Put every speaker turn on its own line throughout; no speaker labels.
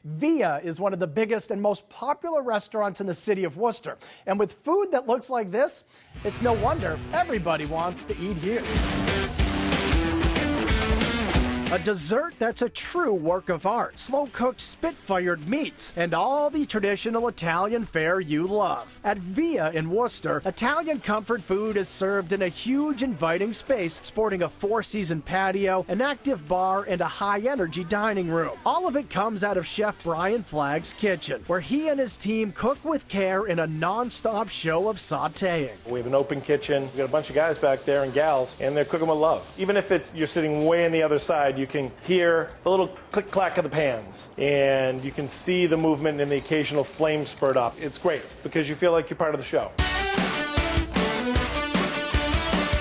Via is one of the biggest and most popular restaurants in the city of Worcester. And with food that looks like this, it's no wonder everybody wants to eat here. A dessert that's a true work of art, slow-cooked spit-fired meats, and all the traditional Italian fare you love. At Via in Worcester, Italian comfort food is served in a huge inviting space, sporting a four-season patio, an active bar, and a high-energy dining room. All of it comes out of Chef Brian Flagg's kitchen, where he and his team cook with care in a non-stop show of sautéing.
We have an open kitchen, we've got a bunch of guys back there and gals, and they're cooking with love. Even if you're sitting way on the other side, you can hear the little click-clack of the pans, and you can see the movement and the occasional flame spurt up. It's great because you feel like you're part of the show.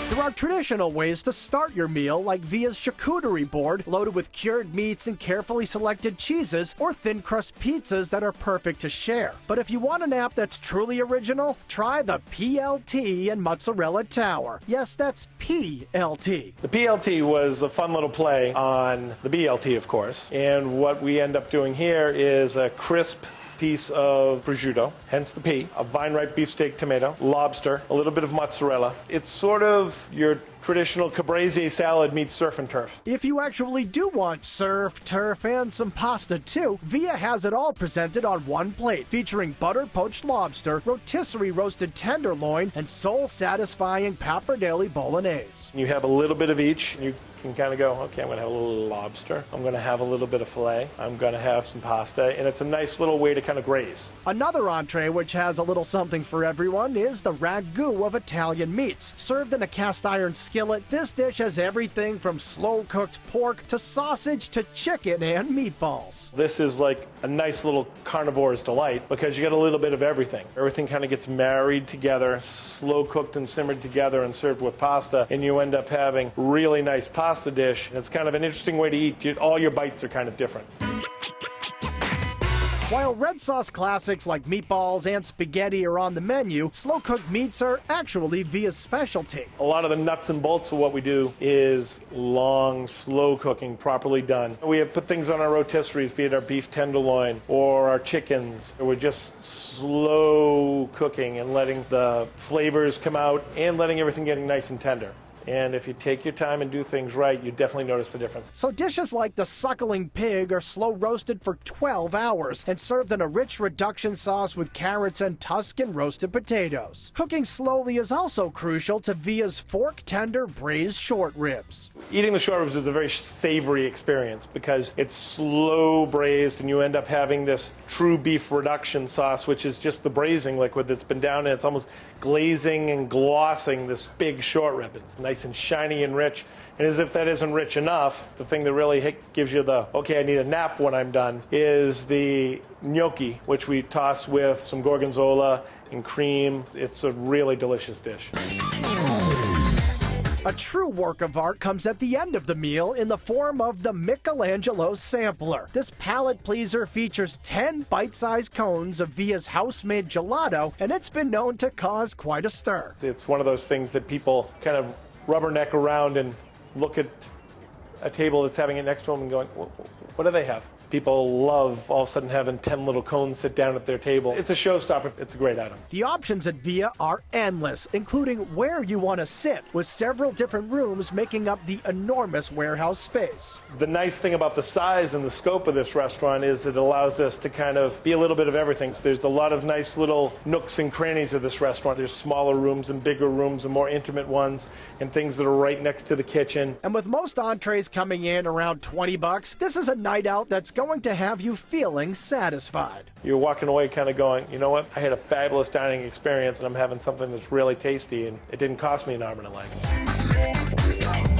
There are traditional ways to start your meal, like Via's charcuterie board, loaded with cured meats and carefully selected cheeses, or thin crust pizzas that are perfect to share. But if you want an app that's truly original, try the PLT and Mozzarella Tower. Yes, that's PLT.
The PLT was a fun little play on the BLT, of course, and what we end up doing here is a crisp piece of prosciutto, hence the P, a vine-ripe beefsteak tomato, lobster, a little bit of mozzarella. It's sort of your traditional caprese salad meets surf and turf.
If you actually do want surf, turf, and some pasta too, Via has it all presented on one plate, featuring butter poached lobster, rotisserie roasted tenderloin, and soul-satisfying pappardelle bolognese.
You have a little bit of each. You can kind of go, okay, I'm going to have a little lobster, I'm going to have a little bit of filet, I'm going to have some pasta, and it's a nice little way to kind of graze.
Another entree which has a little something for everyone is the Ragu of Italian meats. Served in a cast iron skillet, this dish has everything from slow-cooked pork to sausage to chicken and meatballs.
This is like a nice little carnivore's delight because you get a little bit of everything. Everything kind of gets married together, slow-cooked and simmered together and served with pasta, and you end up having really nice pasta dish. It's kind of an interesting way to eat. All your bites are kind of different.
While red sauce classics like meatballs and spaghetti are on the menu, slow-cooked meats are actually Via's specialty.
A lot of the nuts and bolts of what we do is long, slow cooking, properly done. We have put things on our rotisseries, be it our beef tenderloin or our chickens. We're just slow cooking and letting the flavors come out and letting everything getting nice and tender. And if you take your time and do things right, you definitely notice the difference.
So dishes like the suckling pig are slow roasted for 12 hours and served in a rich reduction sauce with carrots and Tuscan roasted potatoes. Cooking slowly is also crucial to Via's fork tender braised short ribs.
Eating the short ribs is a very savory experience because it's slow braised and you end up having this true beef reduction sauce, which is just the braising liquid that's been down and it's almost glazing and glossing this big short rib. It's nice and shiny and rich, and as if that isn't rich enough, the thing that really gives you the, okay, I need a nap when I'm done, is the gnocchi, which we toss with some gorgonzola and cream. It's a really delicious dish.
A true work of art comes at the end of the meal in the form of the Mikkel Angelo sampler. This palate pleaser features 10 bite-sized cones of Via's house-made gelato, and it's been known to cause quite a stir.
It's one of those things that people kind of rubberneck around and look at a table that's having it next to them and going, what do they have? People love all of a sudden having 10 little cones sit down at their table. It's a showstopper. It's a great item.
The options at Via are endless, including where you want to sit, with several different rooms making up the enormous warehouse space.
The nice thing about the size and the scope of this restaurant is it allows us to kind of be a little bit of everything. So there's a lot of nice little nooks and crannies of this restaurant. There's smaller rooms and bigger rooms and more intimate ones and things that are right next to the kitchen.
And with most entrees coming in around $20, this is a night out that's going to have you feeling satisfied.
You're walking away kind of going, you know what, I had a fabulous dining experience and I'm having something that's really tasty and it didn't cost me an arm and a leg.